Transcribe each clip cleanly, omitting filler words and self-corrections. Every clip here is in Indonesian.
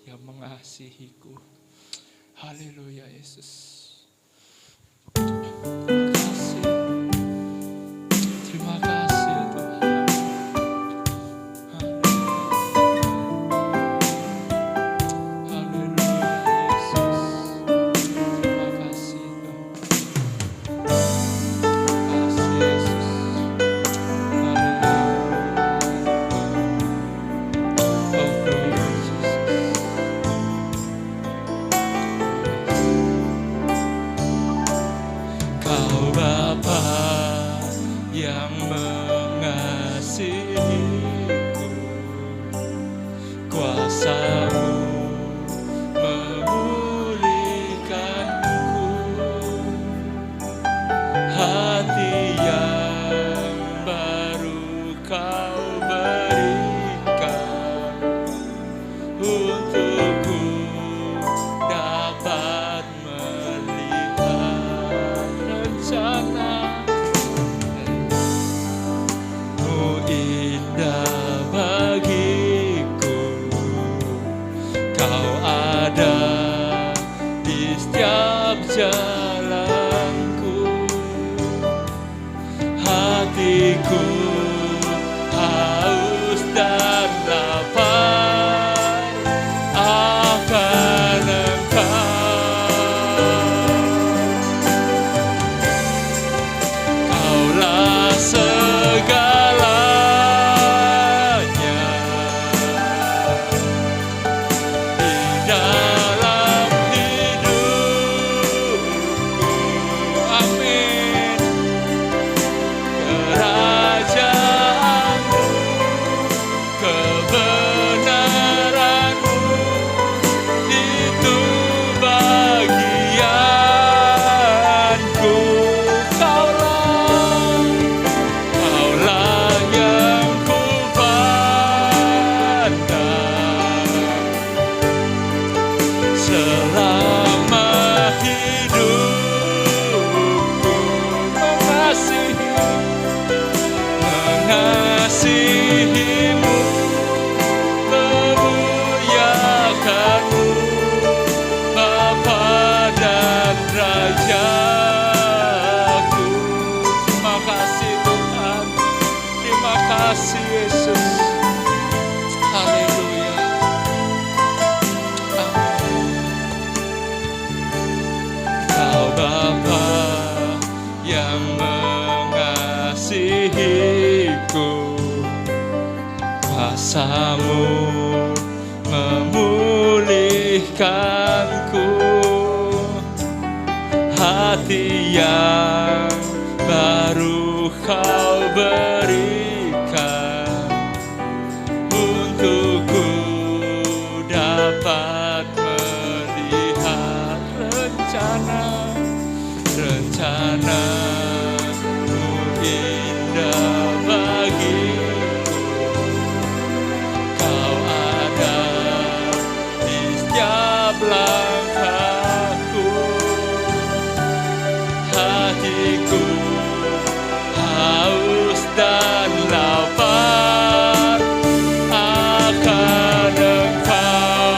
yang mengasihiku. Haleluya Yesus. Terima kasih Tuhan. Haleluya Yesus. Terima kasih Tuhan. Terima kasih Yesus. Haleluya. Oh glory Jesus. Kau Bapa yang mengasihiku, kuasa-Mu memulihkanku, hati yang baru Kau berikan untukku dapat melihat rencana-Mu indah bagiku. Kau ada di setiap jalanku, hatiku haus dan lapar akan Engkau. Kaulah segalanya di dalam hidupku. Amin. Kerajaan-Mu, kebenaran-Mu, itu bagianku. Kaulah yang ku pandang selama hidupku. Mengasihi-Mu, memuliakan-Mu, Bapa dan Rajaku. Terima kasih Tuhan. Terima kasih Yesus. Haleluya. Amin. Kau Bapa yang mengasihiku, kuasa-Mu memulihkanku, hati yang baru Kau berikan untukku dapat melihat rencana-Mu indah bagiku. Kau ada di setiap langkahku, hatiku haus dan lapar akan Engkau.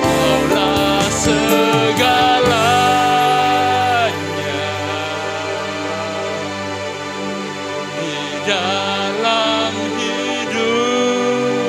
Kaulah segalanya di dalam hidupku.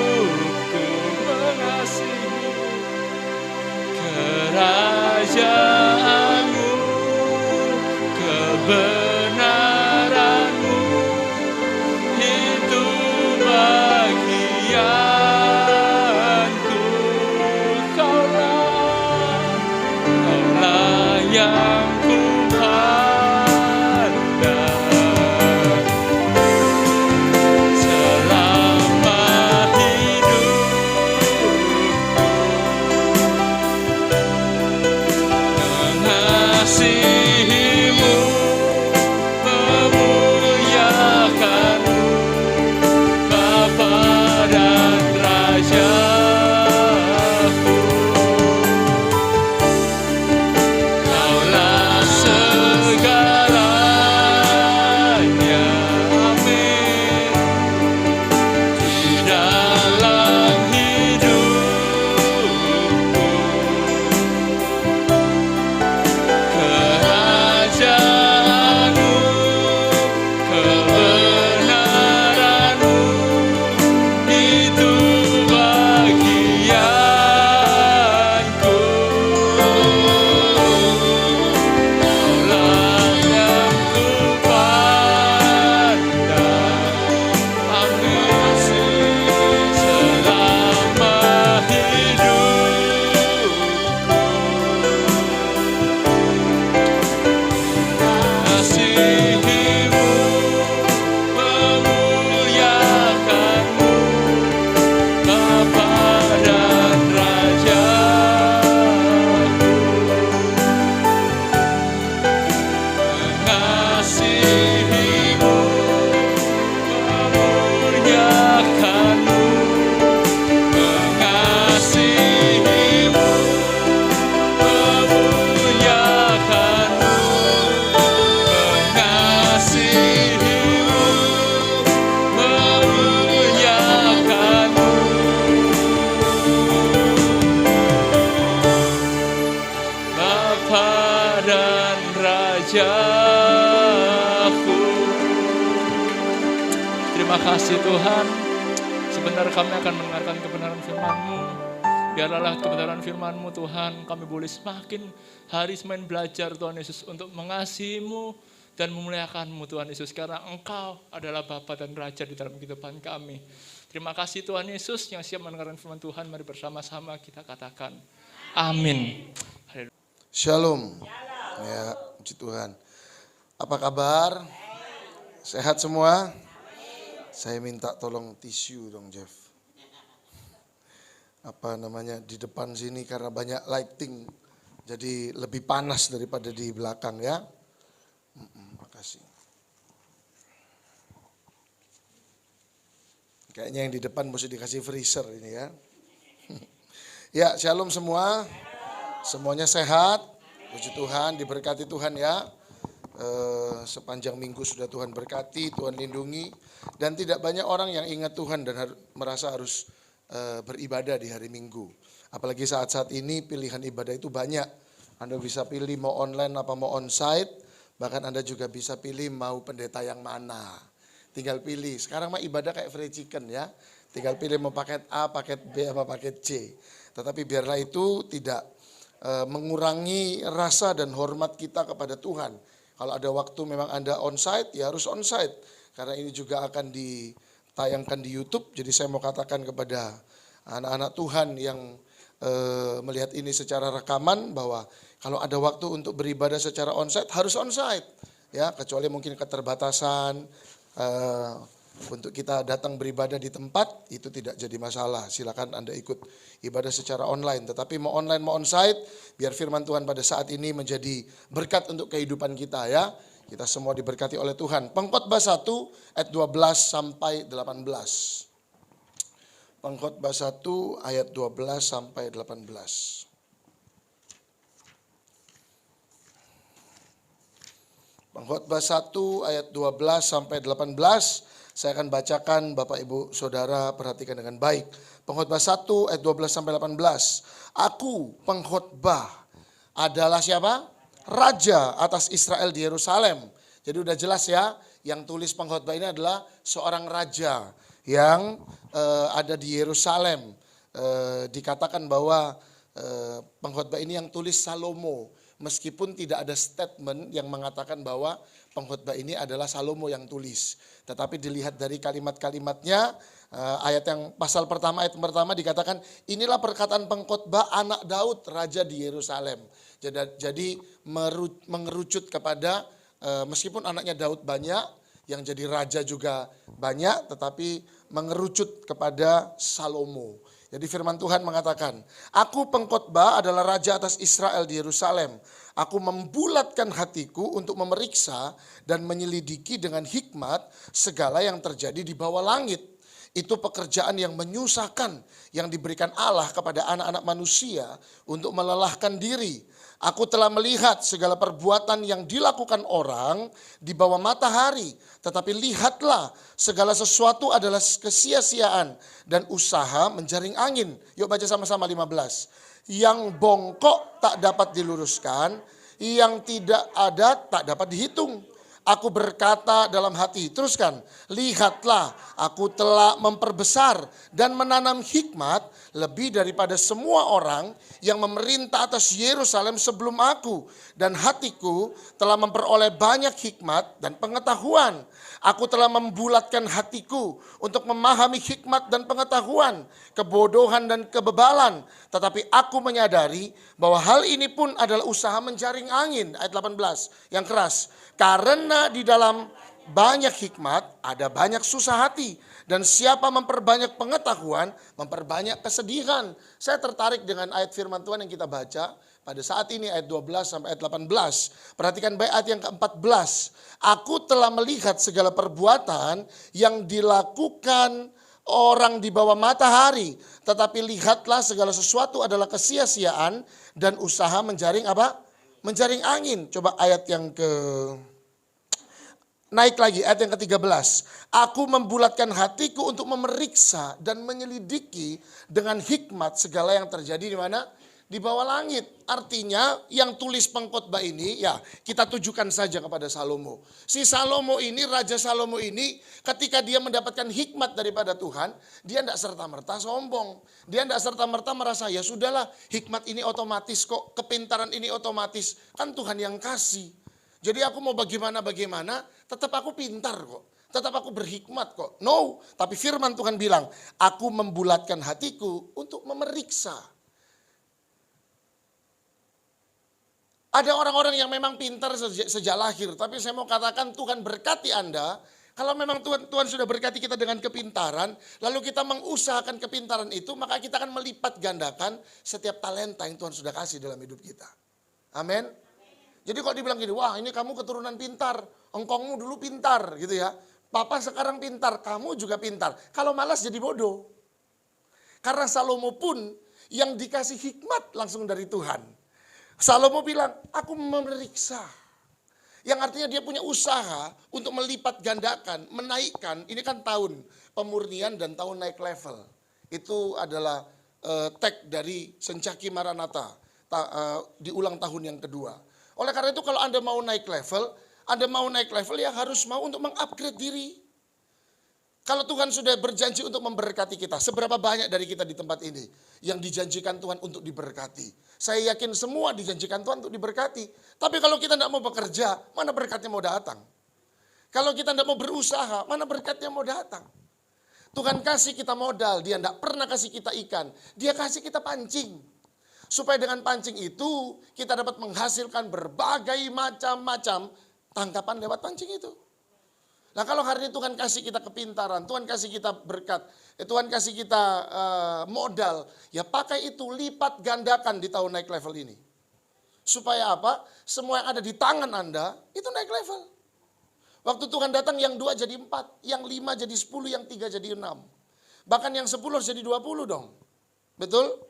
wajah-Mu. Terima kasih Tuhan. Sebentar kami akan mendengarkan kebenaran firman-Mu. Biarlah kebenaran firman-Mu Tuhan, kami boleh semakin hari semakin belajar Tuhan Yesus untuk mengasihi-Mu dan memuliakan-Mu Tuhan Yesus. Karena Engkau adalah Bapa dan Raja di dalam kehidupan kami. Terima kasih Tuhan Yesus yang siap mendengarkan firman Tuhan. Mari bersama-sama kita katakan amin. Shalom. Ya, puji Tuhan. Apa kabar? Sehat semua? Saya minta tolong tisu dong Jeff. Di depan sini karena banyak lighting. Jadi lebih panas daripada di belakang ya. Makasih. Kayaknya yang di depan mesti dikasih freezer ini ya. Ya, shalom semua. Semuanya sehat. Puji Tuhan, diberkati Tuhan ya. Sepanjang minggu sudah Tuhan berkati, Tuhan lindungi. Dan tidak banyak orang yang ingat Tuhan dan merasa harus beribadah di hari Minggu. Apalagi saat-saat ini pilihan ibadah itu banyak. Anda bisa pilih mau online apa mau onsite. Bahkan Anda juga bisa pilih mau pendeta yang mana. Tinggal pilih. Sekarang mah ibadah kayak fried chicken ya. Tinggal pilih mau paket A, paket B, apa paket C. Tetapi biarlah itu tidak mengurangi rasa dan hormat kita kepada Tuhan. Kalau ada waktu memang Anda onsite, ya harus onsite. Karena ini juga akan ditayangkan di YouTube. Jadi saya mau katakan kepada anak-anak Tuhan yang melihat ini secara rekaman bahwa kalau ada waktu untuk beribadah secara onsite, harus onsite. Ya, kecuali mungkin keterbatasan untuk kita datang beribadah di tempat, itu tidak jadi masalah. Silakan Anda ikut ibadah secara online. Tetapi mau online mau onsite, biar firman Tuhan pada saat ini menjadi berkat untuk kehidupan kita ya. Kita semua diberkati oleh Tuhan. Pengkhotbah 1 ayat 12 sampai 18. Pengkhotbah 1 ayat 12 sampai 18. Pengkhotbah 1 ayat 12 sampai 18. Saya akan bacakan, Bapak Ibu Saudara perhatikan dengan baik. Pengkhotbah 1 ayat 12 sampai 18. Aku pengkhotbah adalah siapa? Raja atas Israel di Yerusalem. Jadi udah jelas ya, yang tulis pengkhotbah ini adalah seorang raja yang ada di Yerusalem. Dikatakan bahwa pengkhotbah ini yang tulis Salomo. Meskipun tidak ada statement yang mengatakan bahwa pengkhotbah ini adalah Salomo yang tulis. Tetapi dilihat dari kalimat-kalimatnya, ayat yang pasal pertama, ayat pertama dikatakan, inilah perkataan pengkhotbah anak Daud, raja di Yerusalem. Jadi mengerucut kepada, meskipun anaknya Daud banyak, yang jadi raja juga banyak, tetapi mengerucut kepada Salomo. Jadi firman Tuhan mengatakan, aku pengkhotbah adalah raja atas Israel di Yerusalem. Aku membulatkan hatiku untuk memeriksa dan menyelidiki dengan hikmat segala yang terjadi di bawah langit. Itu pekerjaan yang menyusahkan yang diberikan Allah kepada anak-anak manusia untuk melelahkan diri. Aku telah melihat segala perbuatan yang dilakukan orang di bawah matahari. Tetapi lihatlah, segala sesuatu adalah kesia-siaan dan usaha menjaring angin. Yuk baca sama-sama 15. Yang bongkok tak dapat diluruskan, yang tidak ada tak dapat dihitung. Aku berkata dalam hati, teruskan, lihatlah aku telah memperbesar dan menanam hikmat lebih daripada semua orang yang memerintah atas Yerusalem sebelum aku. Dan hatiku telah memperoleh banyak hikmat dan pengetahuan. Aku telah membulatkan hatiku untuk memahami hikmat dan pengetahuan, kebodohan dan kebebalan. Tetapi aku menyadari bahwa hal ini pun adalah usaha menjaring angin. Ayat 18 yang keras. Karena di dalam banyak hikmat ada banyak susah hati. Dan siapa memperbanyak pengetahuan, memperbanyak kesedihan. Saya tertarik dengan ayat firman Tuhan yang kita baca pada saat ini ayat 12 sampai ayat 18. Perhatikan baik ayat yang ke-14. Aku telah melihat segala perbuatan yang dilakukan orang di bawah matahari. Tetapi lihatlah segala sesuatu adalah kesia-siaan dan usaha menjaring apa? Menjaring angin. Coba ayat yang naik lagi ayat yang ke-13. Aku membulatkan hatiku untuk memeriksa dan menyelidiki dengan hikmat segala yang terjadi di mana? di bawah langit. Artinya yang tulis pengkhotbah ini ya kita tujukan saja kepada Salomo. Si Salomo ini, Raja Salomo ini ketika dia mendapatkan hikmat daripada Tuhan, dia tidak serta-merta sombong. Dia tidak serta-merta merasa ya sudahlah hikmat ini otomatis kok, kepintaran ini otomatis. Kan Tuhan yang kasih. Jadi aku mau bagaimana, tetap aku pintar kok. Tetap aku berhikmat kok. No, tapi firman Tuhan bilang, aku membulatkan hatiku untuk memeriksa. Ada orang-orang yang memang pintar sejak lahir, tapi saya mau katakan Tuhan berkati Anda. Kalau memang Tuhan sudah berkati kita dengan kepintaran, lalu kita mengusahakan kepintaran itu, maka kita akan melipat gandakan setiap talenta yang Tuhan sudah kasih dalam hidup kita. Amin. Jadi kalau dibilang gini, wah ini kamu keturunan pintar, engkongmu dulu pintar gitu ya. Papa sekarang pintar, kamu juga pintar. Kalau malas jadi bodoh. Karena Salomo pun yang dikasih hikmat langsung dari Tuhan. Salomo bilang, aku memeriksa. Yang artinya dia punya usaha untuk melipat gandakan, menaikkan. Ini kan tahun pemurnian dan tahun naik level. Itu adalah tag dari Sencaki Maranatha. Di ulang tahun yang kedua. Oleh karena itu kalau Anda mau naik level ya harus mau untuk mengupgrade diri. Kalau Tuhan sudah berjanji untuk memberkati kita, seberapa banyak dari kita di tempat ini yang dijanjikan Tuhan untuk diberkati? Saya yakin semua dijanjikan Tuhan untuk diberkati. Tapi kalau kita tidak mau bekerja, mana berkatnya mau datang? Kalau kita tidak mau berusaha, mana berkatnya mau datang? Tuhan kasih kita modal, dia tidak pernah kasih kita ikan. Dia kasih kita pancing. Supaya dengan pancing itu kita dapat menghasilkan berbagai macam-macam tangkapan lewat pancing itu. Nah kalau hari ini Tuhan kasih kita kepintaran, Tuhan kasih kita berkat, Tuhan kasih kita modal, ya pakai itu lipat gandakan di tahun naik level ini. Supaya apa? Semua yang ada di tangan Anda itu naik level. Waktu Tuhan datang yang 2 jadi 4, yang 5 jadi 10, yang 3 jadi 6. Bahkan yang 10 jadi 20 dong. Betul?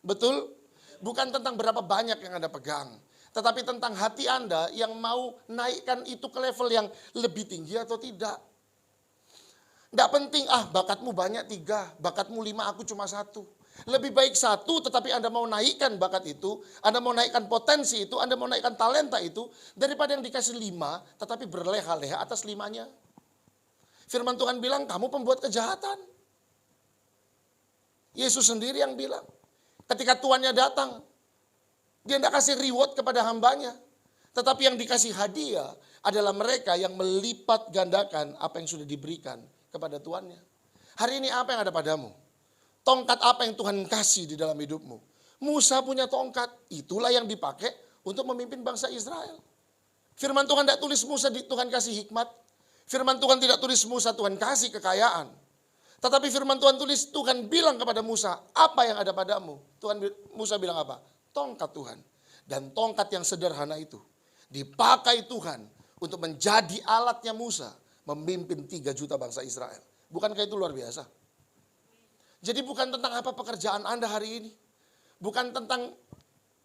Betul? Bukan tentang berapa banyak yang Anda pegang. Tetapi tentang hati Anda yang mau naikkan itu ke level yang lebih tinggi atau tidak. Tidak penting, bakatmu banyak 3, bakatmu 5, aku cuma 1. Lebih baik 1 tetapi Anda mau naikkan bakat itu, Anda mau naikkan potensi itu, Anda mau naikkan talenta itu, daripada yang dikasih 5 tetapi berleha-leha atas 5-nya. Firman Tuhan bilang kamu pembuat kejahatan. Yesus sendiri yang bilang, ketika tuannya datang, dia tidak kasih reward kepada hambanya. Tetapi yang dikasih hadiah adalah mereka yang melipat gandakan apa yang sudah diberikan kepada tuannya. Hari ini apa yang ada padamu? Tongkat apa yang Tuhan kasih di dalam hidupmu? Musa punya tongkat, itulah yang dipakai untuk memimpin bangsa Israel. Firman Tuhan tidak tulis Musa Tuhan kasih hikmat. Firman Tuhan tidak tulis Musa Tuhan kasih kekayaan. Tetapi firman Tuhan tulis Tuhan bilang kepada Musa, apa yang ada padamu? Musa bilang apa? Tongkat Tuhan. Dan tongkat yang sederhana itu dipakai Tuhan untuk menjadi alatnya Musa memimpin 3 juta bangsa Israel. Bukankah itu luar biasa? Jadi bukan tentang apa pekerjaan Anda hari ini. Bukan tentang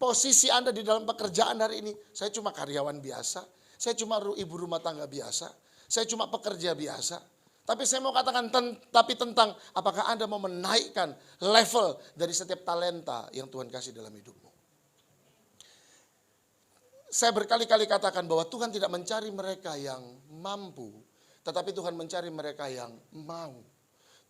posisi Anda di dalam pekerjaan hari ini. Saya cuma karyawan biasa. Saya cuma ibu rumah tangga biasa. Saya cuma pekerja biasa. Tapi saya mau katakan tapi tentang apakah Anda mau menaikkan level dari setiap talenta yang Tuhan kasih dalam hidupmu. Saya berkali-kali katakan bahwa Tuhan tidak mencari mereka yang mampu, tetapi Tuhan mencari mereka yang mau.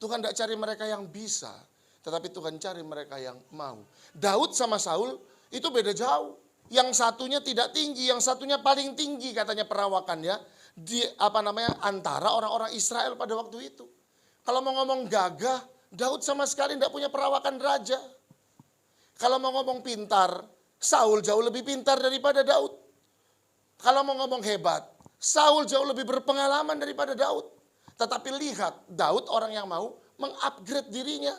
Tuhan tidak cari mereka yang bisa, tetapi Tuhan cari mereka yang mau. Daud sama Saul itu beda jauh. Yang satunya tidak tinggi, yang satunya paling tinggi katanya perawakannya antara orang-orang Israel pada waktu itu. Kalau mau ngomong gagah, Daud sama sekali tidak punya perawakan raja. Kalau mau ngomong pintar, Saul jauh lebih pintar daripada Daud. Kalau mau ngomong hebat, Saul jauh lebih berpengalaman daripada Daud. Tetapi lihat, Daud orang yang mau mengupgrade dirinya.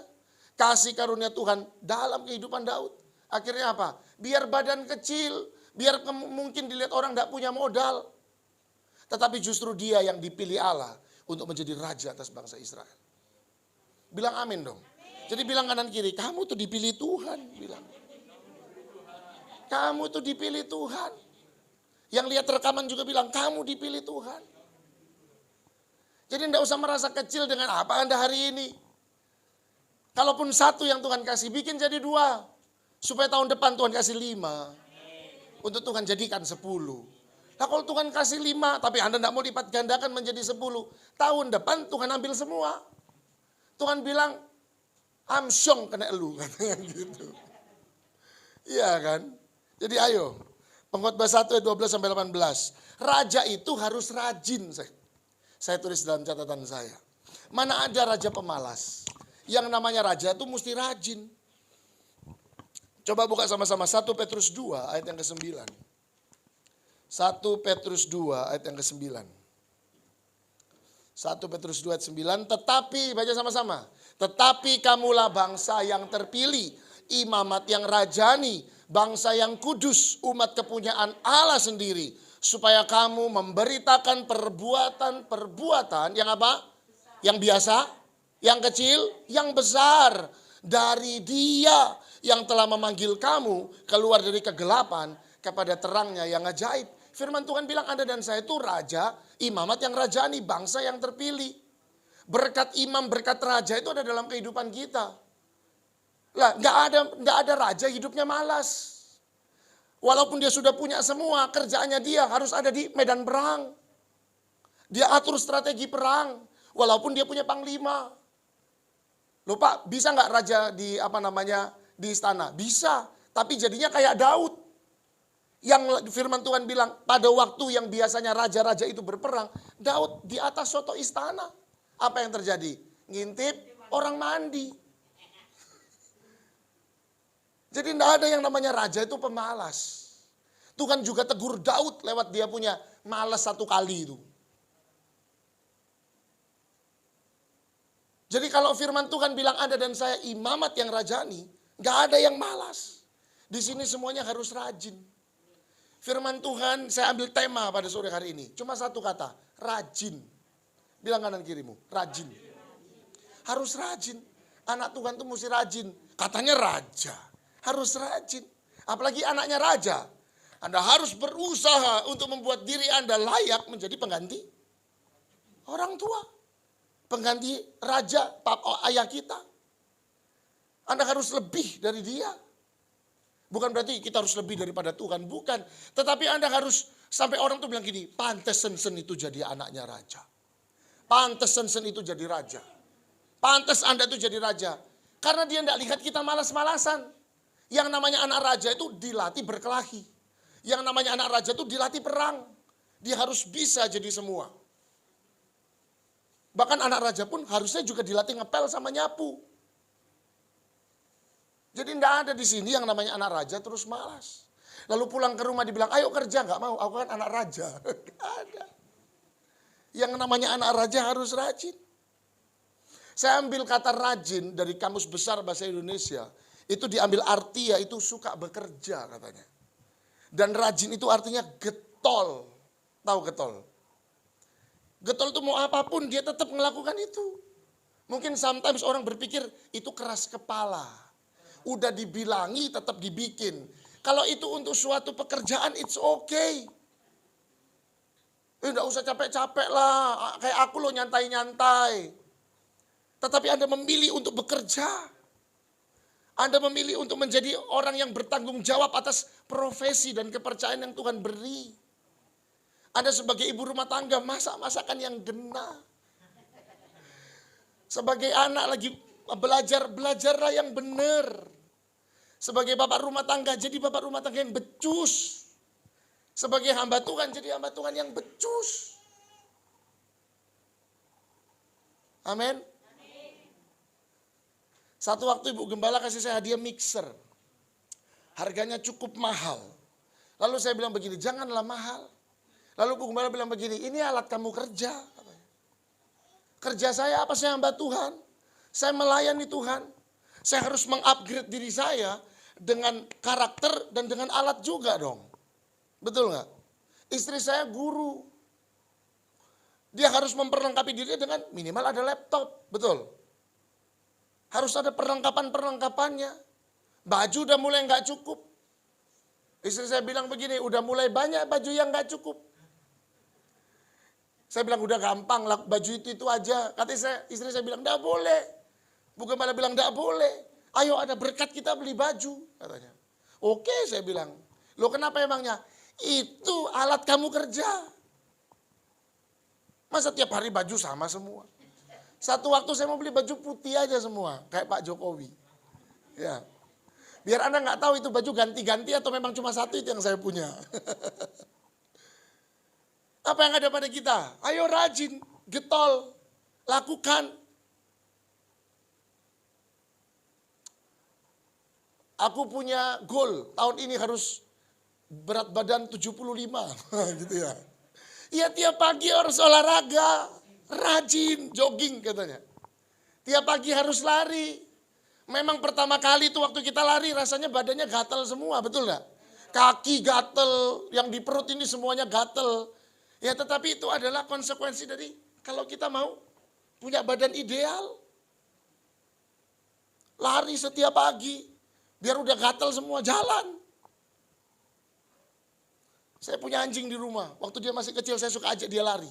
Kasih karunia Tuhan dalam kehidupan Daud. Akhirnya apa? Biar badan kecil, biar mungkin dilihat orang tidak punya modal. Tetapi justru dia yang dipilih Allah untuk menjadi raja atas bangsa Israel. Bilang amin dong. Jadi bilang kanan kiri, kamu tuh dipilih Tuhan. Bilang. Kamu tuh dipilih Tuhan. Yang lihat rekaman juga bilang, kamu dipilih Tuhan. Jadi tidak usah merasa kecil dengan apa Anda hari ini. Kalaupun 1 yang Tuhan kasih, bikin jadi 2. Supaya tahun depan Tuhan kasih 5. Untuk Tuhan jadikan 10. Nah kalau Tuhan kasih 5, tapi Anda tidak mau lipat gandakan menjadi 10. Tahun depan Tuhan ambil semua. Tuhan bilang, amsyong kena elu. Katanya gitu. Iya kan? Jadi ayo. Pengkhotbah 1 ayat 12 sampai 18. Raja itu harus rajin. Saya tulis dalam catatan saya. Mana ada raja pemalas. Yang namanya raja itu mesti rajin. Coba buka sama-sama 1 Petrus 2 ayat yang ke-9. 1 Petrus 2 ayat yang ke-9. 1 Petrus 2 ayat 9. Tetapi, baca sama-sama. Tetapi kamulah bangsa yang terpilih, imamat yang rajani, bangsa yang kudus, umat kepunyaan Allah sendiri. Supaya kamu memberitakan perbuatan-perbuatan yang apa? Yang biasa, yang kecil, yang besar. Dari Dia yang telah memanggil kamu keluar dari kegelapan kepada terangnya yang ajaib. Firman Tuhan bilang Anda dan saya itu raja, imamat yang rajani, bangsa yang terpilih. Berkat imam, berkat raja itu ada dalam kehidupan kita. Lah, nggak ada raja hidupnya malas. Walaupun dia sudah punya semua, kerjaannya dia harus ada di medan perang. Dia atur strategi perang, walaupun dia punya panglima. Loh Pak, bisa nggak raja di di istana? Bisa, tapi jadinya kayak Daud. Yang firman Tuhan bilang pada waktu yang biasanya raja-raja itu berperang, Daud di atas soto istana. Apa yang terjadi? Ngintip orang mandi. Jadi tidak ada yang namanya raja itu pemalas. Tuhan juga tegur Daud lewat dia punya malas 1 kali itu. Jadi kalau firman Tuhan bilang Anda dan saya imamat yang rajani, gak ada yang malas. Di sini semuanya harus rajin. Firman Tuhan, saya ambil tema pada sore hari ini. Cuma 1 kata, rajin. Bilang kanan kirimu, rajin. Harus rajin. Anak Tuhan tuh mesti rajin. Katanya raja, harus rajin. Apalagi anaknya raja. Anda harus berusaha untuk membuat diri Anda layak menjadi pengganti orang tua. Pengganti raja, ayah kita. Anda harus lebih dari dia. Bukan berarti kita harus lebih daripada Tuhan, bukan. Tetapi Anda harus, sampai orang tuh bilang gini, pantes Sensen itu jadi anaknya raja. Pantes Sensen itu jadi raja. Pantes Anda itu jadi raja. Karena dia tidak lihat kita malas-malasan. Yang namanya anak raja itu dilatih berkelahi. Yang namanya anak raja itu dilatih perang. Dia harus bisa jadi semua. Bahkan anak raja pun harusnya juga dilatih ngepel sama nyapu. Jadi tidak ada di sini yang namanya anak raja terus malas. Lalu pulang ke rumah dibilang, ayo kerja, nggak mau, aku kan anak raja. Gak ada. Yang namanya anak raja harus rajin. Saya ambil kata rajin dari Kamus Besar Bahasa Indonesia. Itu diambil arti yaitu suka bekerja katanya. Dan rajin itu artinya getol. Tahu getol? Getol itu mau apapun dia tetap melakukan itu. Mungkin sometimes orang berpikir itu keras kepala. Udah dibilangi tetap dibikin. Kalau itu untuk suatu pekerjaan it's okay. Enggak usah capek-capek lah. Kayak aku loh nyantai-nyantai. Tetapi Anda memilih untuk bekerja. Anda memilih untuk menjadi orang yang bertanggung jawab atas profesi dan kepercayaan yang Tuhan beri. Anda sebagai ibu rumah tangga masak masakan yang genah. Sebagai anak lagi belajarlah yang benar. Sebagai bapak rumah tangga, jadi bapak rumah tangga yang becus. Sebagai hamba Tuhan, jadi hamba Tuhan yang becus. Amin. Satu waktu Ibu Gembala kasih saya hadiah mixer. Harganya cukup mahal. Lalu saya bilang begini, janganlah mahal. Lalu Bu Gembala bilang begini, ini alat kamu kerja. Kerja saya apa? Saya hamba Tuhan. Saya melayani Tuhan. Saya harus mengupgrade diri saya dengan karakter dan dengan alat juga dong. Betul nggak? Istri saya guru. Dia harus memperlengkapi dirinya dengan minimal ada laptop. Betul. Harus ada perlengkapan-perlengkapannya. Baju udah mulai nggak cukup. Istri saya bilang begini, udah mulai banyak baju yang nggak cukup. Saya bilang udah gampang lah baju itu aja. Katanya istri saya bilang enggak boleh. Bu Gembala bilang enggak boleh. Ayo ada berkat kita beli baju, katanya. Oke, saya bilang. Loh kenapa emangnya? Itu alat kamu kerja. Masa tiap hari baju sama semua? Satu waktu saya mau beli baju putih aja semua, kayak Pak Jokowi. Ya. Biar Anda nggak tahu itu baju ganti-ganti atau memang cuma satu itu yang saya punya. Apa yang ada pada kita? Ayo rajin, getol, lakukan. Aku punya goal, tahun ini harus berat badan 75, gitu ya. Iya tiap pagi harus olahraga, rajin, jogging katanya. Tiap pagi harus lari. Memang pertama kali itu waktu kita lari rasanya badannya gatel semua, betul nggak? Kaki gatel, yang di perut ini semuanya gatel. Ya tetapi itu adalah konsekuensi dari kalau kita mau punya badan ideal. Lari setiap pagi, biar udah gatel semua jalan. Saya punya anjing di rumah, waktu dia masih kecil saya suka ajak dia lari.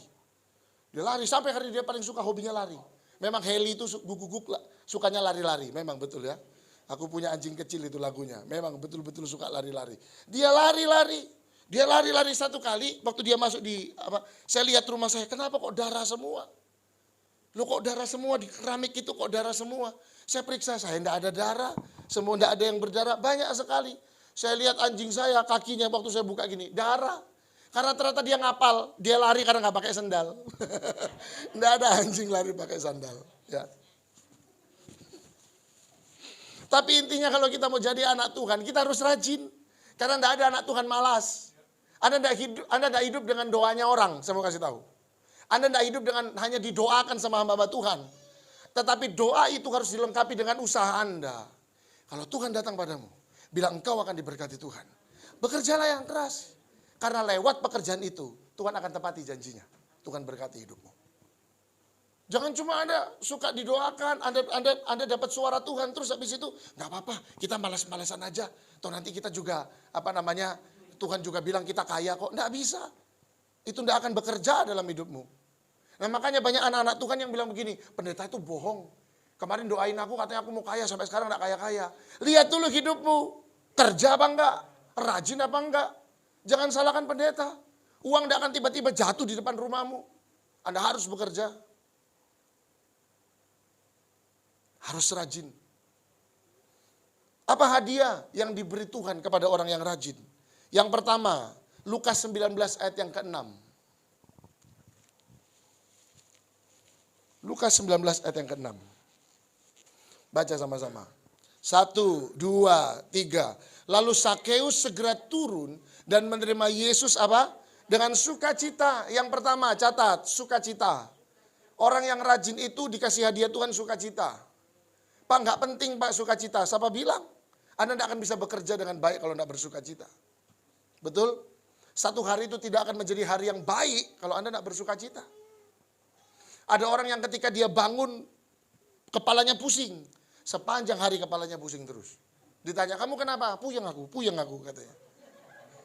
Dia lari sampai hari dia paling suka hobinya lari. Memang Heli itu guguk lah, sukanya lari-lari, memang betul ya. Aku punya anjing kecil itu lagunya, memang betul-betul suka lari-lari. Dia lari-lari satu kali, waktu dia masuk saya lihat rumah saya, kenapa kok darah semua? Loh kok darah semua, di keramik itu kok darah semua? Saya periksa, saya enggak ada darah, semua enggak ada yang berdarah, banyak sekali. Saya lihat anjing saya, kakinya waktu saya buka gini, darah. Karena ternyata dia ngapal, dia lari karena nggak pakai sendal. Nggak ada anjing lari pakai sandal. Ya. Tapi intinya kalau kita mau jadi anak Tuhan, kita harus rajin. Karena nggak ada anak Tuhan malas. Anda nggak hidup dengan doanya orang, saya mau kasih tahu. Anda nggak hidup dengan hanya didoakan sama hamba Tuhan. Tetapi doa itu harus dilengkapi dengan usaha Anda. Kalau Tuhan datang padamu, bilang engkau akan diberkati Tuhan. Bekerjalah yang keras. Karena lewat pekerjaan itu, Tuhan akan tepati janjinya. Tuhan berkati hidupmu. Jangan cuma Anda suka didoakan, Anda dapat suara Tuhan, terus habis itu, nggak apa-apa, kita malas-malasan aja. Atau nanti kita juga, Tuhan juga bilang kita kaya kok. Nggak bisa. Itu nggak akan bekerja dalam hidupmu. Nah makanya banyak anak-anak Tuhan yang bilang begini, pendeta itu bohong. Kemarin doain aku, katanya aku mau kaya, sampai sekarang nggak kaya-kaya. Lihat dulu hidupmu, kerja apa enggak, rajin apa enggak. Jangan salahkan pendeta. Uang tidak akan tiba-tiba jatuh di depan rumahmu. Anda harus bekerja. Harus rajin. Apa hadiah yang diberi Tuhan kepada orang yang rajin? Yang pertama, Lukas 19 ayat yang ke-6. Lukas 19 ayat yang ke-6. Baca sama-sama. 1, 2, 3. Lalu Sakeus segera turun dan menerima Yesus apa? Dengan sukacita. Yang pertama, catat, sukacita. Orang yang rajin itu dikasih hadiah Tuhan sukacita. Pak, nggak penting Pak sukacita. Siapa bilang? Anda tidak akan bisa bekerja dengan baik kalau tidak bersukacita. Betul? Satu hari itu tidak akan menjadi hari yang baik kalau Anda tidak bersukacita. Ada orang yang ketika dia bangun, kepalanya pusing. Sepanjang hari kepalanya pusing terus. Ditanya, kamu kenapa? Puyeng aku katanya.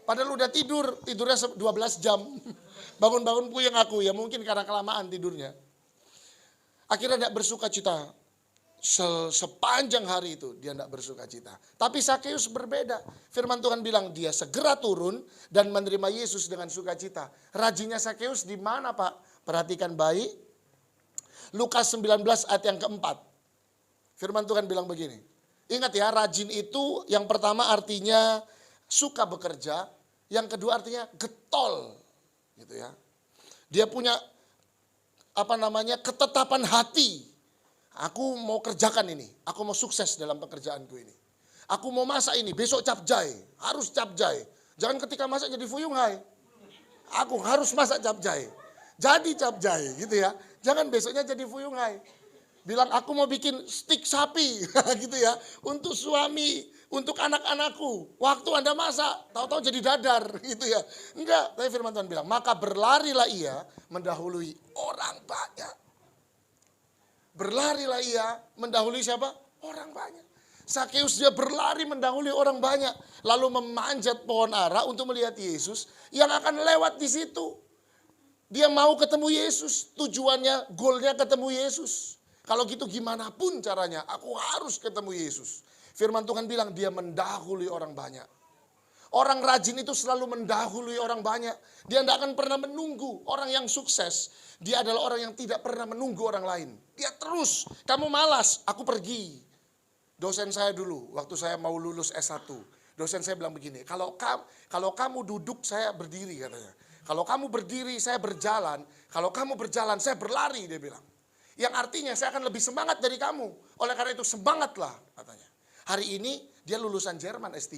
Padahal udah tidurnya 12 jam. Bangun-bangun puyeng aku, ya mungkin karena kelamaan tidurnya. Akhirnya tidak bersukacita. Sepanjang hari itu dia tidak bersukacita. Tapi Sakeus berbeda. Firman Tuhan bilang dia segera turun dan menerima Yesus dengan sukacita. Rajinnya Sakeus di mana Pak? Perhatikan baik. Lukas 19 ayat yang keempat. Firman Tuhan bilang begini. Ingat ya, rajin itu yang pertama artinya suka bekerja, yang kedua artinya getol, gitu ya. Dia punya ketetapan hati. Aku mau kerjakan ini, aku mau sukses dalam pekerjaanku ini. Aku mau masak ini, besok capjai, harus capjai. Jangan ketika masak jadi fuyung hai. Aku harus masak capjai. Jadi capjai gitu ya. Jangan besoknya jadi fuyung hai. Bilang aku mau bikin stik sapi gitu ya. Untuk suami, untuk anak-anakku. Waktu Anda masak, tahu-tahu jadi dadar gitu ya. Enggak, tapi firman Tuhan bilang, maka berlarilah ia mendahului orang banyak. Berlarilah ia mendahului siapa? Orang banyak. Sakeus dia berlari mendahului orang banyak. Lalu memanjat pohon ara untuk melihat Yesus yang akan lewat di situ. Dia mau ketemu Yesus. Tujuannya, goalnya ketemu Yesus. Kalau gitu gimana pun caranya, aku harus ketemu Yesus. Firman Tuhan bilang dia mendahului orang banyak. Orang rajin itu selalu mendahului orang banyak. Dia tidak akan pernah menunggu. Orang yang sukses, dia adalah orang yang tidak pernah menunggu orang lain. Dia terus, kamu malas, aku pergi. Dosen saya dulu, waktu saya mau lulus S1. Dosen saya bilang begini, kalau kamu duduk, saya berdiri katanya. Kalau kamu berdiri, saya berjalan. Kalau kamu berjalan, saya berlari, dia bilang. Yang artinya saya akan lebih semangat dari kamu. Oleh karena itu semangatlah katanya. Hari ini dia lulusan Jerman S3.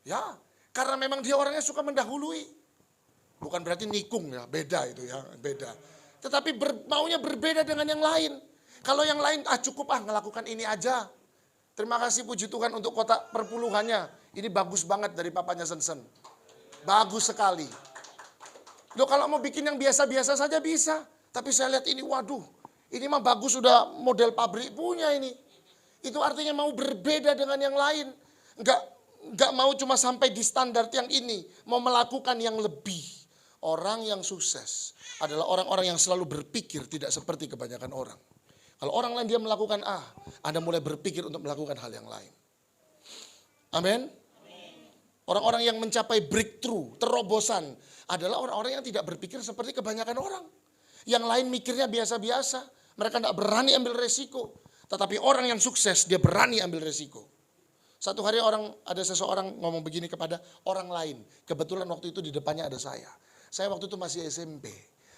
Ya, karena memang dia orangnya suka mendahului. Bukan berarti nikung ya, beda itu ya, beda. Tetapi maunya berbeda dengan yang lain. Kalau yang lain, cukup ngelakukan ini aja. Terima kasih puji Tuhan untuk kota perpuluhannya. Ini bagus banget dari papanya Sensen. Bagus sekali. Loh kalau mau bikin yang biasa-biasa saja bisa. Tapi saya lihat ini, waduh, ini mah bagus, sudah model pabrik punya ini. Itu artinya mau berbeda dengan yang lain. Enggak mau cuma sampai di standar yang ini. Mau melakukan yang lebih. Orang yang sukses adalah orang-orang yang selalu berpikir tidak seperti kebanyakan orang. Kalau orang lain dia melakukan A, Anda mulai berpikir untuk melakukan hal yang lain. Amin. Orang-orang yang mencapai breakthrough, terobosan adalah orang-orang yang tidak berpikir seperti kebanyakan orang. Yang lain mikirnya biasa-biasa. Mereka tidak berani ambil resiko. Tetapi orang yang sukses dia berani ambil resiko. Satu hari ada seseorang ngomong begini kepada orang lain. Kebetulan waktu itu di depannya ada saya. Saya waktu itu masih SMP.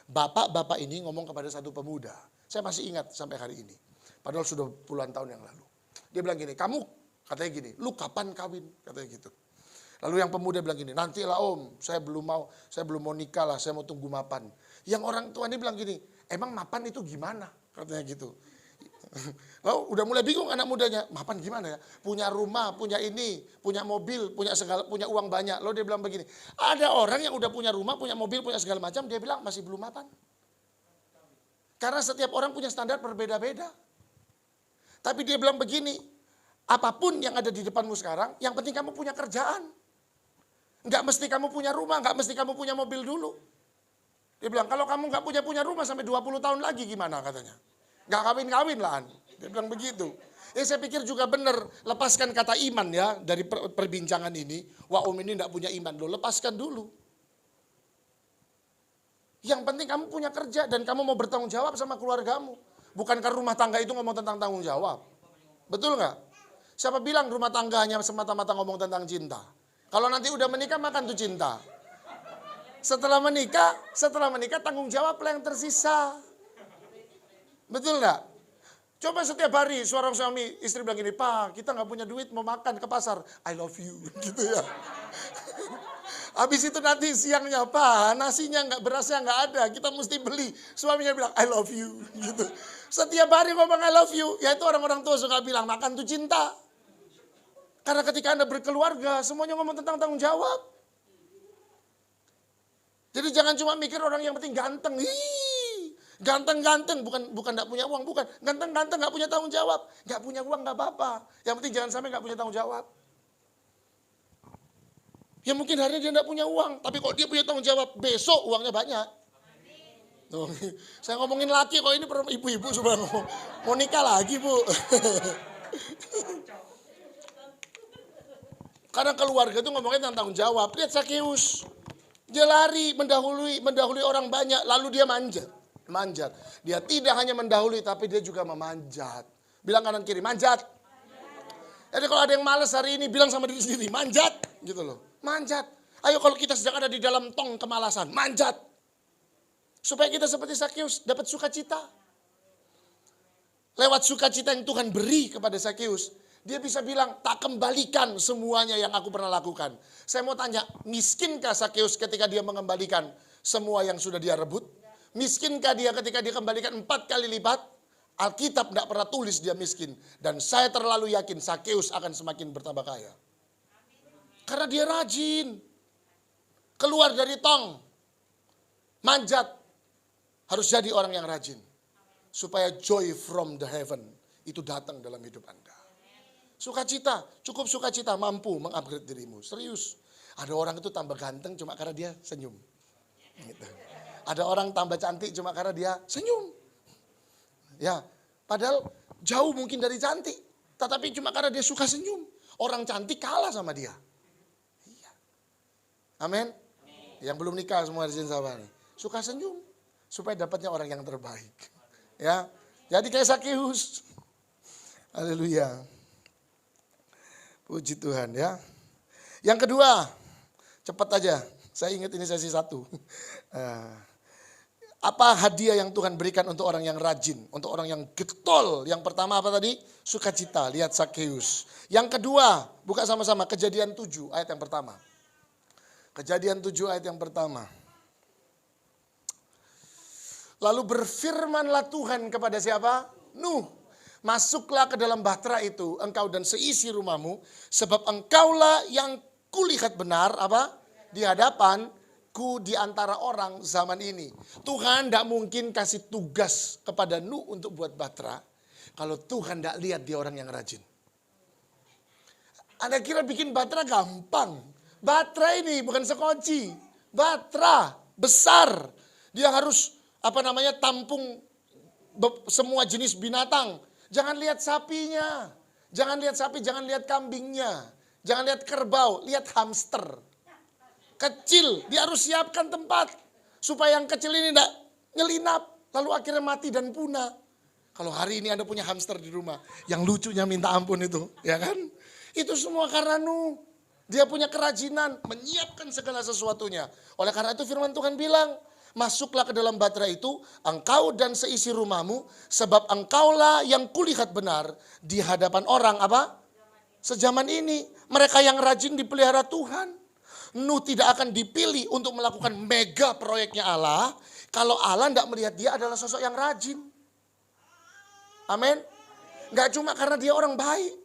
Bapak-bapak ini ngomong kepada satu pemuda. Saya masih ingat sampai hari ini. Padahal sudah puluhan tahun yang lalu. Dia bilang gini, kamu katanya gini, lu kapan kawin? Katanya gitu. Lalu yang pemuda bilang gini, nantilah om, saya belum mau nikah lah, saya mau tunggu mapan. Yang orang tua ini bilang gini, emang mapan itu gimana? Katanya gitu. Lalu udah mulai bingung anak mudanya, mapan gimana ya? Punya rumah, punya ini, punya mobil, punya uang banyak. Lalu dia bilang begini, ada orang yang udah punya rumah, punya mobil, punya segala macam, dia bilang masih belum mapan. Karena setiap orang punya standar berbeda-beda. Tapi dia bilang begini, apapun yang ada di depanmu sekarang, yang penting kamu punya kerjaan. Enggak mesti kamu punya rumah, enggak mesti kamu punya mobil dulu. Dia bilang, kalau kamu enggak punya rumah sampai 20 tahun lagi gimana katanya. Enggak kawin-kawin lah. Dia bilang begitu. Saya pikir juga benar, lepaskan kata iman ya dari perbincangan ini. Wah om ini enggak punya iman, loh lepaskan dulu. Yang penting kamu punya kerja dan kamu mau bertanggung jawab sama keluargamu. Bukankah rumah tangga itu ngomong tentang tanggung jawab? Betul enggak? Siapa bilang rumah tangga hanya semata-mata ngomong tentang cinta? Kalau nanti udah menikah makan tuh cinta. Setelah menikah tanggung jawab lah yang tersisa. Betul nggak? Coba setiap hari seorang suami istri bilang gini, Pak kita nggak punya duit mau makan ke pasar. I love you gitu ya. Habis itu nanti siangnya Pak nasinya nggak, berasnya nggak ada. Kita mesti beli. Suaminya bilang I love you gitu. Setiap hari ngomong I love you. Ya itu orang-orang tua suka bilang makan tuh cinta. Karena ketika Anda berkeluarga, semuanya ngomong tentang tanggung jawab. Jadi jangan cuma mikir orang yang penting ganteng. Ganteng-ganteng, bukan enggak punya uang, bukan. Ganteng-ganteng enggak punya tanggung jawab. Enggak punya uang enggak apa-apa. Yang penting jangan sampai enggak punya tanggung jawab. Ya mungkin hari ini dia enggak punya uang, tapi kok dia punya tanggung jawab, besok uangnya banyak. Tuh, saya ngomongin laki kok ini ibu-ibu sudah ngomong. Mau nikah lagi, Bu. Karena keluarga itu ngomongin tentang tanggung jawab. Lihat Sakeus. Dia lari mendahului orang banyak, lalu dia manjat. Dia tidak hanya mendahului tapi dia juga memanjat. Bilang kanan kiri, manjat. Jadi kalau ada yang malas hari ini bilang sama diri sendiri, manjat gitu loh. Manjat. Ayo kalau kita sedang ada di dalam tong kemalasan, manjat. Supaya kita seperti Sakeus dapat sukacita. Lewat sukacita yang Tuhan beri kepada Sakeus, dia bisa bilang, tak kembalikan semuanya yang aku pernah lakukan. Saya mau tanya, miskinkah Sakeus ketika dia mengembalikan semua yang sudah dia rebut? Miskinkah dia ketika dia kembalikan 4 kali lipat? Alkitab tidak pernah tulis dia miskin. Dan saya terlalu yakin Sakeus akan semakin bertambah kaya. Karena dia rajin. Keluar dari tong. Manjat. Harus jadi orang yang rajin. Supaya joy from the heaven itu datang dalam hidup Anda. Sukacita, cukup sukacita mampu mengupgrade dirimu. Serius. Ada orang itu tambah ganteng cuma karena dia senyum. Gitu. Ada orang tambah cantik cuma karena dia senyum. Ya, Padahal jauh mungkin dari cantik. Tetapi cuma karena dia suka senyum. Orang cantik kalah sama dia. Iya. Amin. Yang belum nikah semua di sini sama nih. Suka senyum. Supaya dapatnya orang yang terbaik. Ya. Jadi kayak Sakeus. Haleluya. Puji Tuhan ya. Yang kedua. Cepat aja. Saya ingat ini sesi 1. Apa hadiah yang Tuhan berikan untuk orang yang rajin, untuk orang yang getol? Yang pertama apa tadi? Sukacita, lihat Sakeus. Yang kedua, buka sama-sama Kejadian 7 ayat yang pertama. Kejadian 7 ayat yang pertama. Lalu berfirmanlah Tuhan kepada siapa? Nuh, masuklah ke dalam bahtera itu, engkau dan seisi rumahmu, sebab engkaulah yang kulihat benar apa? Di hadapan ku di antara orang zaman ini. Tuhan tidak mungkin kasih tugas kepada Nuh untuk buat bahtera kalau Tuhan tidak lihat dia orang yang rajin. Anda kira bikin bahtera gampang? Bahtera ini bukan sekoci. Bahtera besar. Dia harus tampung semua jenis binatang. Jangan lihat sapinya. Jangan lihat sapi, jangan lihat kambingnya. Jangan lihat kerbau, lihat hamster. Kecil, dia harus siapkan tempat. Supaya yang kecil ini tidak nyelinap. Lalu akhirnya mati dan punah. Kalau hari ini Anda punya hamster di rumah. Yang lucunya minta ampun itu. Ya kan? Itu semua karena Nuh. Dia punya kerajinan. Menyiapkan segala sesuatunya. Oleh karena itu firman Tuhan bilang. Masuklah ke dalam bahtera itu. Engkau dan seisi rumahmu. Sebab engkaulah yang kulihat benar. Di hadapan orang apa? Sejaman ini. Mereka yang rajin dipelihara Tuhan. Nuh tidak akan dipilih untuk melakukan mega proyeknya Allah. Kalau Allah tidak melihat dia adalah sosok yang rajin. Amin. Gak cuma karena dia orang baik.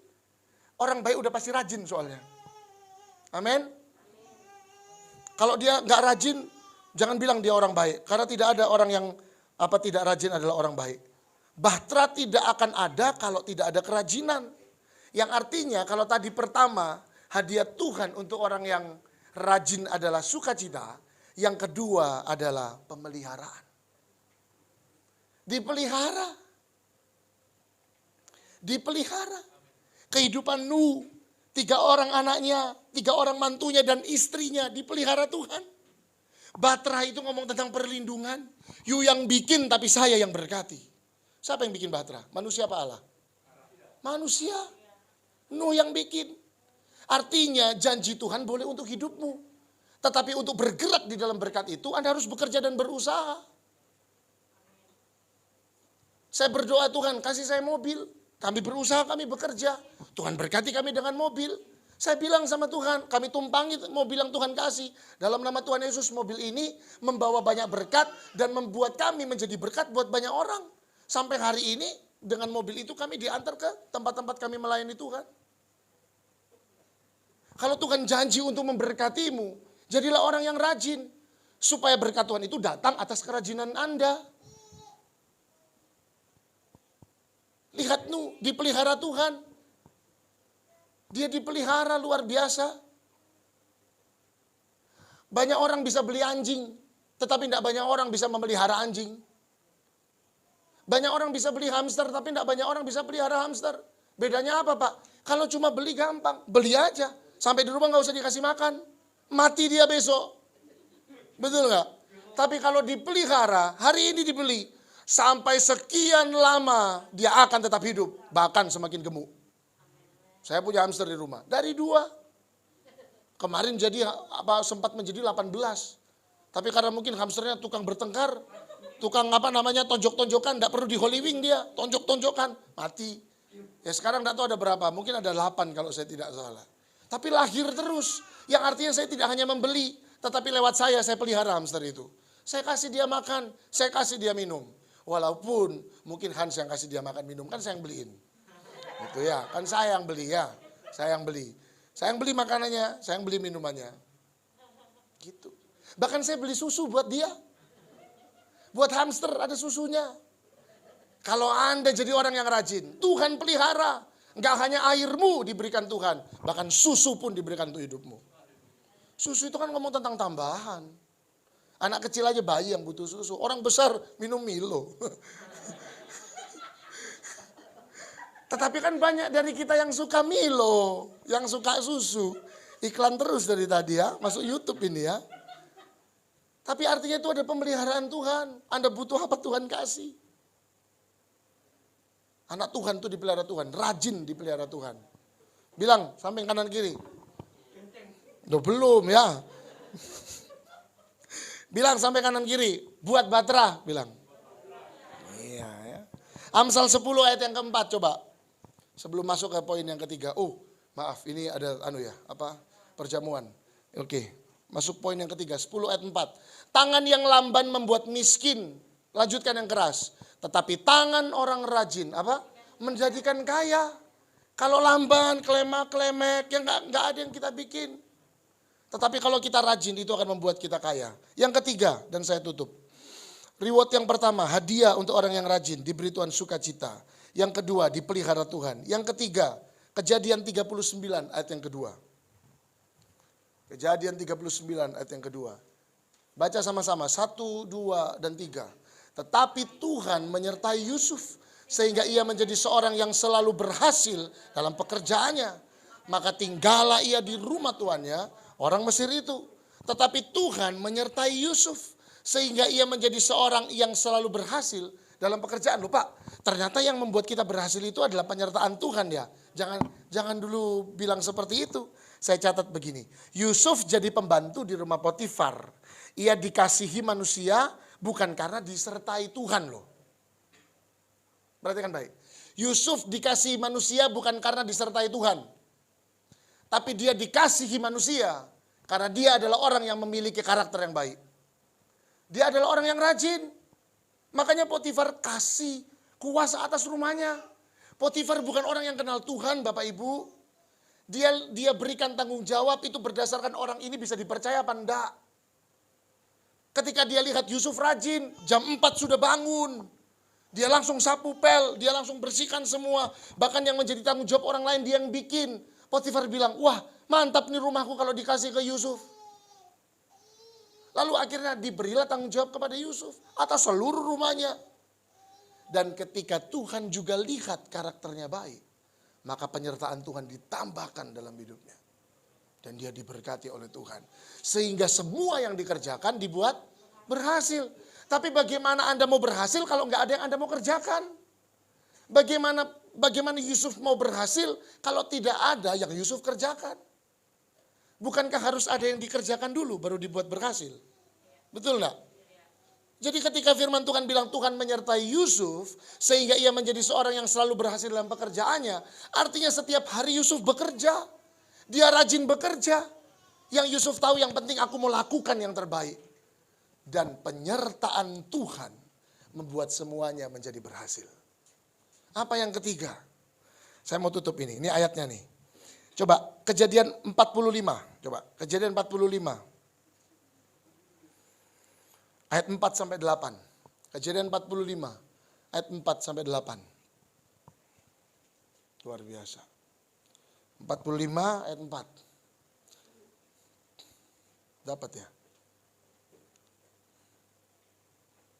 Orang baik udah pasti rajin soalnya. Amin. Kalau dia gak rajin, jangan bilang dia orang baik. Karena tidak ada orang yang tidak rajin adalah orang baik. Bahtera tidak akan ada kalau tidak ada kerajinan. Yang artinya kalau tadi pertama hadiah Tuhan untuk orang yang rajin adalah sukacita, yang kedua adalah pemeliharaan. Dipelihara. Dipelihara. Kehidupan Nuh, 3 orang anaknya, 3 orang mantunya dan istrinya dipelihara Tuhan. Bahtera itu ngomong tentang perlindungan. You yang bikin tapi saya yang berkati. Siapa yang bikin bahtera? Manusia apa Allah? Manusia. Nuh yang bikin. Artinya janji Tuhan boleh untuk hidupmu. Tetapi untuk bergerak di dalam berkat itu Anda harus bekerja dan berusaha. Saya berdoa Tuhan kasih saya mobil. Kami berusaha, kami bekerja. Tuhan berkati kami dengan mobil. Saya bilang sama Tuhan, kami tumpangi mobil yang Tuhan kasih. Dalam nama Tuhan Yesus mobil ini membawa banyak berkat dan membuat kami menjadi berkat buat banyak orang. Sampai hari ini dengan mobil itu kami diantar ke tempat-tempat kami melayani Tuhan. Kalau Tuhan janji untuk memberkatimu, jadilah orang yang rajin. Supaya berkat Tuhan itu datang atas kerajinan Anda. Lihat Nuh, dipelihara Tuhan. Dia dipelihara luar biasa. Banyak orang bisa beli anjing, tetapi tidak banyak orang bisa memelihara anjing. Banyak orang bisa beli hamster, tapi tidak banyak orang bisa pelihara hamster. Bedanya apa Pak? Kalau cuma beli gampang, beli aja. Sampai di rumah gak usah dikasih makan. Mati dia besok. Betul gak? Tapi kalau dipelihara, hari ini dibeli. Sampai sekian lama dia akan tetap hidup. Bahkan semakin gemuk. Saya punya hamster di rumah. Dari 2. Kemarin jadi sempat menjadi 18. Tapi karena mungkin hamsternya tukang bertengkar. Tukang tonjok-tonjokan. Tidak perlu di Holy Wing dia. Tonjok-tonjokan. Mati. Ya sekarang tidak tahu ada berapa. Mungkin ada 8 kalau saya tidak salah. Tapi lahir terus. Yang artinya saya tidak hanya membeli. Tetapi lewat saya pelihara hamster itu. Saya kasih dia makan. Saya kasih dia minum. Walaupun mungkin Hans yang kasih dia makan minum. Kan saya yang beliin. Gitu ya. Kan saya yang beli ya. Saya yang beli. Saya yang beli makanannya. Saya yang beli minumannya. Gitu. Bahkan saya beli susu buat dia. Buat hamster ada susunya. Kalau Anda jadi orang yang rajin. Tuhan pelihara. Enggak hanya airmu diberikan Tuhan, bahkan susu pun diberikan untuk hidupmu. Susu itu kan ngomong tentang tambahan. Anak kecil aja bayi yang butuh susu, orang besar minum Milo. Tetapi kan banyak dari kita yang suka Milo, yang suka susu. Iklan terus dari tadi ya, masuk YouTube ini ya. Tapi artinya itu ada pemeliharaan Tuhan. Anda butuh apa Tuhan kasih. Anak Tuhan itu dipelihara Tuhan, rajin dipelihara Tuhan. Bilang samping kanan kiri. Duh, belum ya. Bilang sampai kanan kiri, buat batra, bilang. Iya ya. Amsal 10 ayat yang keempat coba. Sebelum masuk ke poin yang ketiga. Oh, maaf, ini ada perjamuan. Oke, masuk poin yang ketiga, 10 ayat 4. Tangan yang lamban membuat miskin. Lanjutkan yang keras. Tetapi tangan orang rajin, menjadikan kaya. Kalau lamban, klemak-klemek, ya nggak ada yang kita bikin. Tetapi kalau kita rajin itu akan membuat kita kaya. Yang ketiga, dan saya tutup. Reward yang pertama, hadiah untuk orang yang rajin, diberi Tuhan sukacita. Yang kedua, dipelihara Tuhan. Yang ketiga, Kejadian 39 ayat yang kedua. Kejadian 39 ayat yang kedua. Baca sama-sama, 1, 2, dan 3. Tetapi Tuhan menyertai Yusuf sehingga ia menjadi seorang yang selalu berhasil dalam pekerjaannya. Maka tinggallah ia di rumah tuannya, orang Mesir itu. Tetapi Tuhan menyertai Yusuf sehingga ia menjadi seorang yang selalu berhasil dalam pekerjaan. Lupa, ternyata yang membuat kita berhasil itu adalah penyertaan Tuhan ya. Jangan dulu bilang seperti itu. Saya catat begini, Yusuf jadi pembantu di rumah Potifar. Ia dikasihi manusia bukan karena disertai Tuhan loh. Perhatikan baik. Yusuf dikasihi manusia bukan karena disertai Tuhan. Tapi dia dikasihi manusia karena dia adalah orang yang memiliki karakter yang baik. Dia adalah orang yang rajin. Makanya Potifar kasih kuasa atas rumahnya. Potifar bukan orang yang kenal Tuhan, Bapak Ibu. Dia berikan tanggung jawab itu berdasarkan orang ini bisa dipercaya apa enggak. Ketika dia lihat Yusuf rajin, jam 4 sudah bangun. Dia langsung sapu pel, dia langsung bersihkan semua. Bahkan yang menjadi tanggung jawab orang lain dia yang bikin. Potifar bilang, wah mantap nih rumahku kalau dikasih ke Yusuf. Lalu akhirnya diberilah tanggung jawab kepada Yusuf atas seluruh rumahnya. Dan ketika Tuhan juga lihat karakternya baik, maka penyertaan Tuhan ditambahkan dalam hidupnya. Dan dia diberkati oleh Tuhan. Sehingga semua yang dikerjakan dibuat berhasil. Tapi bagaimana Anda mau berhasil kalau nggak ada yang Anda mau kerjakan? Bagaimana Yusuf mau berhasil kalau tidak ada yang Yusuf kerjakan? Bukankah harus ada yang dikerjakan dulu baru dibuat berhasil? Betul enggak? Jadi ketika firman Tuhan bilang Tuhan menyertai Yusuf sehingga ia menjadi seorang yang selalu berhasil dalam pekerjaannya. Artinya setiap hari Yusuf bekerja. Dia rajin bekerja. Yang Yusuf tahu yang penting aku mau lakukan yang terbaik. Dan penyertaan Tuhan membuat semuanya menjadi berhasil. Apa yang ketiga? Saya mau tutup ini. Ini ayatnya nih. Coba Kejadian 45. Coba Kejadian 45. Ayat 4 sampai 8. Kejadian 45. Ayat 4 sampai 8. Luar biasa. 45 ayat 4. Dapat ya?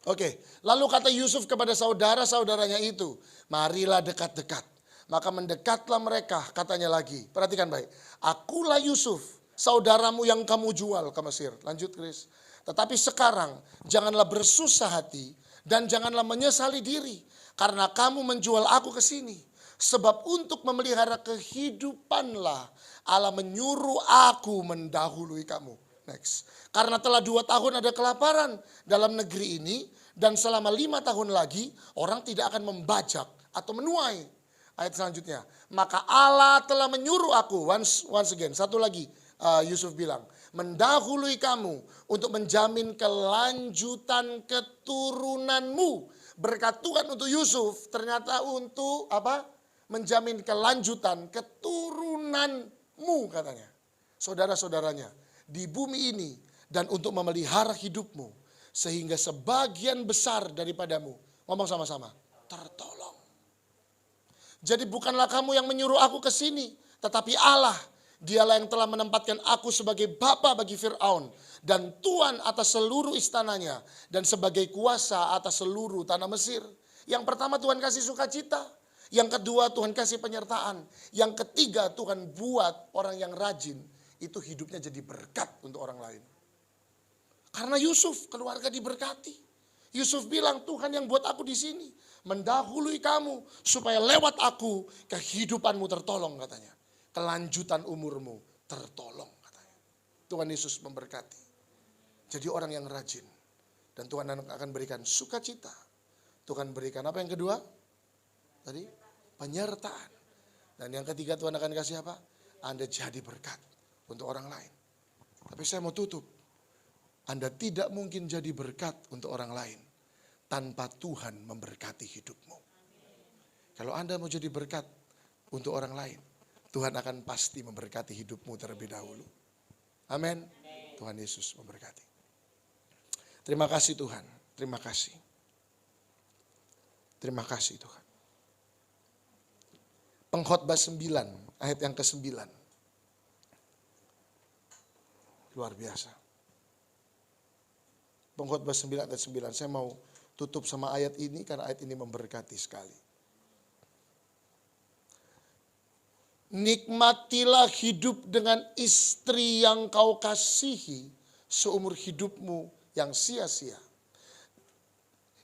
Oke, lalu kata Yusuf kepada saudara-saudaranya itu, marilah dekat-dekat. Maka mendekatlah mereka, katanya lagi. Perhatikan baik. Akulah Yusuf, saudaramu yang kamu jual ke Mesir. Lanjut Chris. Tetapi sekarang janganlah bersusah hati dan janganlah menyesali diri. Karena kamu menjual aku ke sini. Sebab untuk memelihara kehidupanlah Allah menyuruh aku mendahului kamu. Next. Karena telah 2 tahun ada kelaparan dalam negeri ini. Dan selama 5 tahun lagi orang tidak akan membajak atau menuai. Ayat selanjutnya. Maka Allah telah menyuruh aku. Once again. Satu lagi Yusuf bilang. Mendahului kamu untuk menjamin kelanjutan keturunanmu. Berkat Tuhan untuk Yusuf ternyata untuk menjamin kelanjutan keturunanmu katanya. Saudara-saudaranya di bumi ini dan untuk memelihara hidupmu sehingga sebagian besar daripadamu, ngomong sama-sama, tertolong. Jadi bukanlah kamu yang menyuruh aku ke sini, tetapi Allah. Dialah yang telah menempatkan aku sebagai bapa bagi Fir'aun dan tuan atas seluruh istananya dan sebagai kuasa atas seluruh tanah Mesir. Yang pertama Tuhan kasih sukacita. Yang kedua, Tuhan kasih penyertaan. Yang ketiga, Tuhan buat orang yang rajin itu hidupnya jadi berkat untuk orang lain. Karena Yusuf, keluarga diberkati. Yusuf bilang, Tuhan yang buat aku di sini, mendahului kamu supaya lewat aku kehidupanmu tertolong katanya. Kelanjutan umurmu tertolong katanya. Tuhan Yesus memberkati. Jadi orang yang rajin. Dan Tuhan akan berikan sukacita. Tuhan berikan apa yang kedua? Tadi penyertaan. Dan yang ketiga Tuhan akan kasih apa? Anda jadi berkat untuk orang lain. Tapi saya mau tutup. Anda tidak mungkin jadi berkat untuk orang lain tanpa Tuhan memberkati hidupmu. Kalau Anda mau jadi berkat untuk orang lain, Tuhan akan pasti memberkati hidupmu terlebih dahulu. Amin. Tuhan Yesus memberkati. Terima kasih Tuhan. Terima kasih. Terima kasih Tuhan. Pengkhotbah 9 ayat yang ke-9. Luar biasa. Pengkhotbah 9 ayat 9. Saya mau tutup sama ayat ini karena ayat ini memberkati sekali. Nikmatilah hidup dengan istri yang kau kasihi seumur hidupmu yang sia-sia.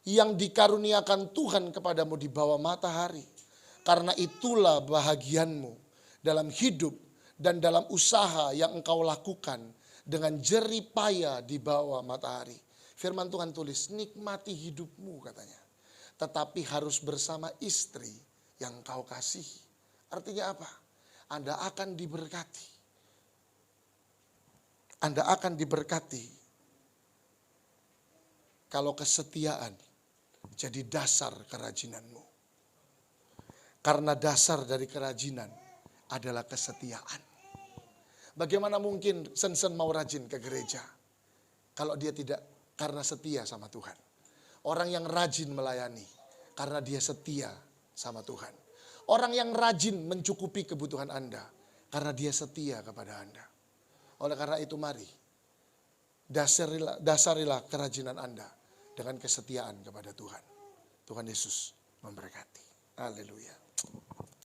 Yang dikaruniakan Tuhan kepadamu di bawah matahari. Karena itulah bahagianmu dalam hidup dan dalam usaha yang engkau lakukan dengan jerih payah di bawah matahari. Firman Tuhan tulis, nikmati hidupmu katanya. Tetapi harus bersama istri yang kau kasihi. Artinya apa? Anda akan diberkati. Anda akan diberkati. Kalau kesetiaan jadi dasar kerajinanmu. Karena dasar dari kerajinan adalah kesetiaan. Bagaimana mungkin Sen-sen mau rajin ke gereja kalau dia tidak karena setia sama Tuhan. Orang yang rajin melayani karena dia setia sama Tuhan. Orang yang rajin mencukupi kebutuhan Anda karena dia setia kepada Anda. Oleh karena itu mari dasarilah kerajinan Anda dengan kesetiaan kepada Tuhan. Tuhan Yesus memberkati. Haleluya.